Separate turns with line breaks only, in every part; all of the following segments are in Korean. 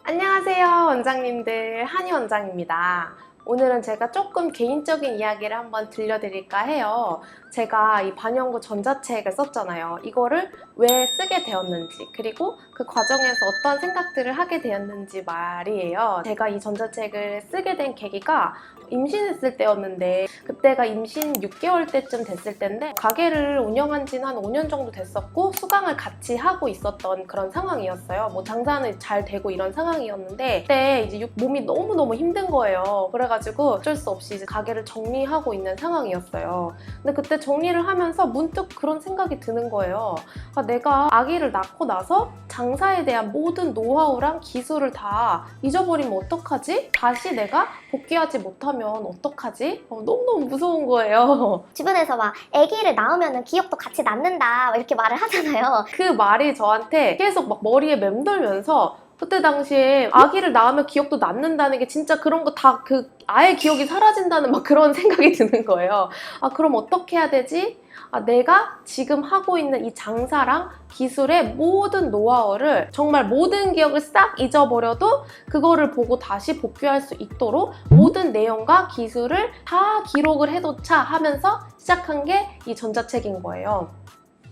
안녕하세요, 원장님들. 한희 원장입니다. 오늘은 제가 조금 개인적인 이야기를 한번 들려드릴까 해요. 제가 이 반영구 전자책을 썼잖아요. 이거를 왜 쓰게 되었는지, 그리고 그 과정에서 어떤 생각들을 하게 되었는지 말이에요. 제가 이 전자책을 쓰게 된 계기가 임신했을 때였는데, 그때가 임신 6개월 때쯤 됐을 때인데, 가게를 운영한 지는 한 5년 정도 됐었고 수강을 같이 하고 있었던 그런 상황이었어요. 뭐 장사는 잘 되고 이런 상황이었는데, 그때 이제 몸이 너무너무 힘든 거예요. 그래가지고 어쩔 수 없이 이제 가게를 정리하고 있는 상황이었어요. 근데 그때 정리를 하면서 문득 그런 생각이 드는 거예요. 내가 아기를 낳고 나서 장사에 대한 모든 노하우랑 기술을 다 잊어버리면 어떡하지? 다시 내가 복귀하지 못하면 어떡하지? 너무너무 무서운 거예요.
주변에서 막 아기를 낳으면 기억도 같이 낳는다 이렇게 말을 하잖아요.
그 말이 저한테 계속 막 머리에 맴돌면서, 그때 당시에 아기를 낳으면 기억도 낳는다는 게 진짜 그런 거 다 아예 기억이 사라진다는 막 그런 생각이 드는 거예요. 그럼 어떻게 해야 되지? 내가 지금 하고 있는 이 장사랑 기술의 모든 노하우를, 정말 모든 기억을 싹 잊어버려도 그거를 보고 다시 복귀할 수 있도록 모든 내용과 기술을 다 기록을 해놓자 하면서 시작한 게 이 전자책인 거예요.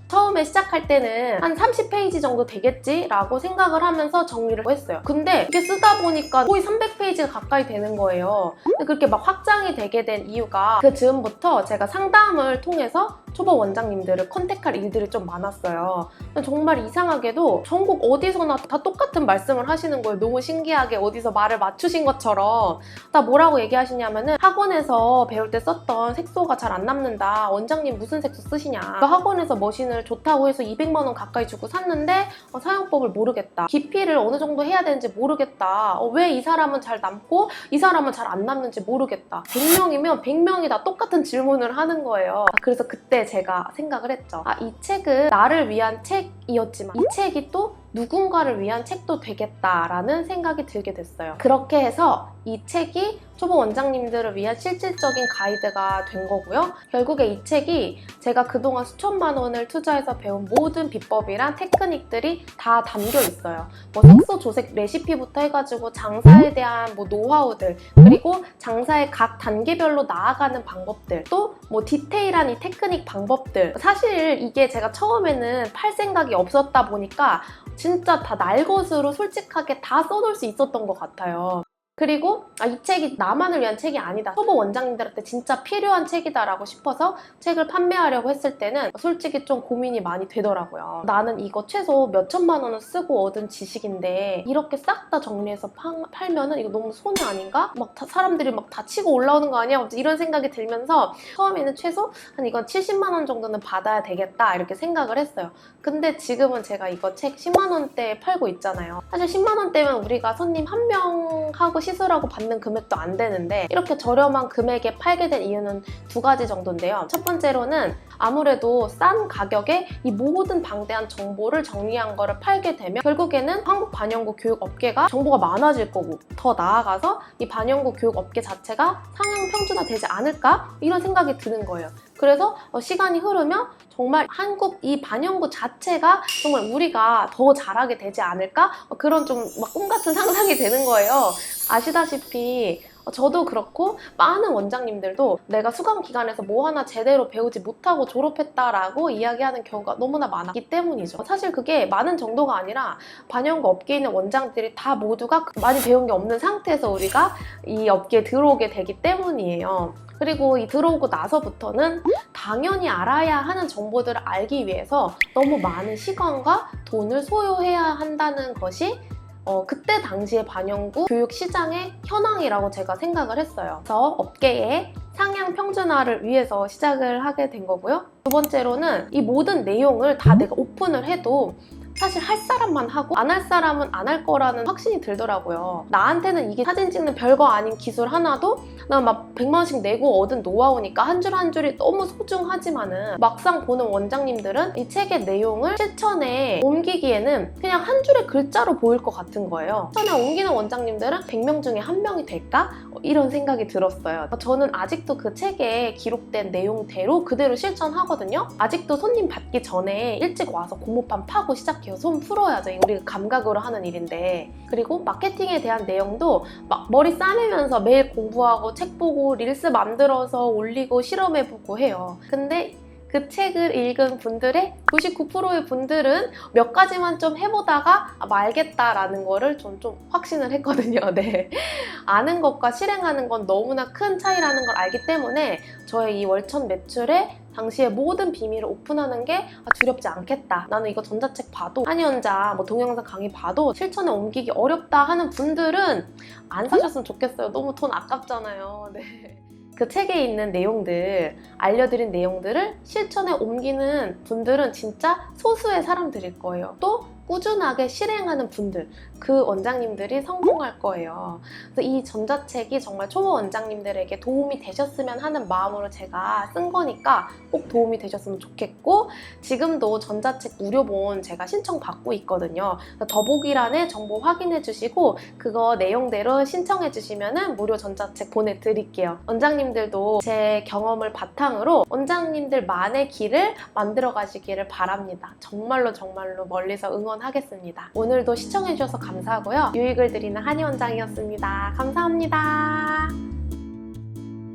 처음에 시작할 때는 한 30페이지 정도 되겠지라고 생각을 하면서 정리를 했어요. 근데 이게 쓰다 보니까 거의 300페이지가 가까이 되는 거예요. 근데 그렇게 막 확장이 되게 된 이유가, 그 즈음부터 제가 상담을 통해서 초보 원장님들을 컨택할 일들이 좀 많았어요. 정말 이상하게도 전국 어디서나 다 똑같은 말씀을 하시는 거예요. 너무 신기하게 어디서 말을 맞추신 것처럼. 다 뭐라고 얘기하시냐면은, 학원에서 배울 때 썼던 색소가 잘 안 남는다. 원장님 무슨 색소 쓰시냐. 학원에서 머신을 좋다고 해서 200만 원 가까이 주고 샀는데 사용법을 모르겠다. 기피를 어느 정도 해야 되는지 모르겠다. 왜 이 사람은 잘 남고 이 사람은 잘 안 남는지 모르겠다. 100명이면 100명이 다 똑같은 질문을 하는 거예요. 그래서 그때 제가 생각을 했죠. 이 책은 나를 위한 책이었지만 이 책이 또 누군가를 위한 책도 되겠다라는 생각이 들게 됐어요. 그렇게 해서 이 책이 초보 원장님들을 위한 실질적인 가이드가 된 거고요. 결국에 이 책이 제가 그동안 수천만 원을 투자해서 배운 모든 비법이랑 테크닉들이 다 담겨 있어요. 뭐 색소 조색 레시피부터 해가지고 장사에 대한 뭐 노하우들, 그리고 장사의 각 단계별로 나아가는 방법들, 또 뭐 디테일한 이 테크닉 방법들. 사실 이게 제가 처음에는 팔 생각이 없었다 보니까 진짜 다 날 것으로 솔직하게 다 써놓을 수 있었던 것 같아요. 그리고 이 책이 나만을 위한 책이 아니다, 초보 원장님들한테 진짜 필요한 책이다라고 싶어서 책을 판매하려고 했을 때는 솔직히 좀 고민이 많이 되더라고요. 나는 이거 최소 몇 천만 원을 쓰고 얻은 지식인데 이렇게 싹 다 정리해서 팔면은 이거 너무 손해 아닌가? 막 사람들이 막 다 치고 올라오는 거 아니야? 이런 생각이 들면서 처음에는 최소 한 이건 70만 원 정도는 받아야 되겠다 이렇게 생각을 했어요. 근데 지금은 제가 이거 책 10만 원대에 팔고 있잖아요. 사실 10만 원대면 우리가 손님 한 명하고 시술하고 받는 금액도 안 되는데, 이렇게 저렴한 금액에 팔게 된 이유는 두 가지 정도인데요. 첫 번째로는 아무래도 싼 가격에 이 모든 방대한 정보를 정리한 거를 팔게 되면 결국에는 한국 반영구 교육 업계가 정보가 많아질 거고, 더 나아가서 이 반영구 교육 업계 자체가 상향 평준화 되지 않을까? 이런 생각이 드는 거예요. 그래서 시간이 흐르면 정말 한국 이 반영구 자체가 정말 우리가 더 잘하게 되지 않을까? 그런 좀 막 꿈같은 상상이 되는 거예요. 아시다시피 저도 그렇고 많은 원장님들도 내가 수강 기간에서 뭐 하나 제대로 배우지 못하고 졸업했다라고 이야기하는 경우가 너무나 많았기 때문이죠. 사실 그게 많은 정도가 아니라 반영구 업계에 있는 원장들이 다 모두가 많이 배운 게 없는 상태에서 우리가 이 업계에 들어오게 되기 때문이에요. 그리고 이 들어오고 나서부터는 당연히 알아야 하는 정보들을 알기 위해서 너무 많은 시간과 돈을 소요해야 한다는 것이 그때 당시에 반영구 교육 시장의 현황이라고 제가 생각을 했어요. 그래서 업계의 상향 평준화를 위해서 시작을 하게 된 거고요. 두 번째로는 이 모든 내용을 다 내가 오픈을 해도 사실 할 사람만 하고 안 할 사람은 안 할 거라는 확신이 들더라고요. 나한테는 이게 사진 찍는 별거 아닌 기술 하나도 나 막 100만 원씩 내고 얻은 노하우니까 한 줄 한 줄이 너무 소중하지만은, 막상 보는 원장님들은 이 책의 내용을 실천에 옮기기에는 그냥 한 줄의 글자로 보일 것 같은 거예요. 실천에 옮기는 원장님들은 100명 중에 한 명이 될까? 이런 생각이 들었어요. 저는 아직도 그 책에 기록된 내용대로 그대로 실천하거든요. 아직도 손님 받기 전에 일찍 와서 고무판 파고 시작해요. 이렇게 손 풀어야죠. 우리 감각으로 하는 일인데. 그리고 마케팅에 대한 내용도 막 머리 싸매면서 매일 공부하고 책 보고 릴스 만들어서 올리고 실험해보고 해요. 근데 그 책을 읽은 분들의 99%의 분들은 몇 가지만 좀 해보다가 말겠다라는 거를 좀 확신을 했거든요. 네. 아는 것과 실행하는 건 너무나 큰 차이라는 걸 알기 때문에 저의 이 월천 매출에 당시에 모든 비밀을 오픈하는 게 두렵지 않겠다. 나는 이거 전자책 봐도 한의원자 동영상 강의 봐도 실천에 옮기기 어렵다 하는 분들은 안 사셨으면 좋겠어요. 너무 돈 아깝잖아요. 네. 그 책에 있는 내용들, 알려드린 내용들을 실천에 옮기는 분들은 진짜 소수의 사람들일 거예요. 또 꾸준하게 실행하는 분들, 그 원장님들이 성공할 거예요. 그래서 이 전자책이 정말 초보 원장님들에게 도움이 되셨으면 하는 마음으로 제가 쓴 거니까 꼭 도움이 되셨으면 좋겠고, 지금도 전자책 무료본 제가 신청받고 있거든요. 더보기란에 정보 확인해 주시고 그거 내용대로 신청해 주시면 무료 전자책 보내드릴게요. 원장님들도 제 경험을 바탕으로 원장님들만의 길을 만들어 가시기를 바랍니다. 정말로 멀리서 응원하겠습니다. 오늘도 시청해 주셔서 감사하고요. 유익을 드리는 한의원장이었습니다. 감사합니다.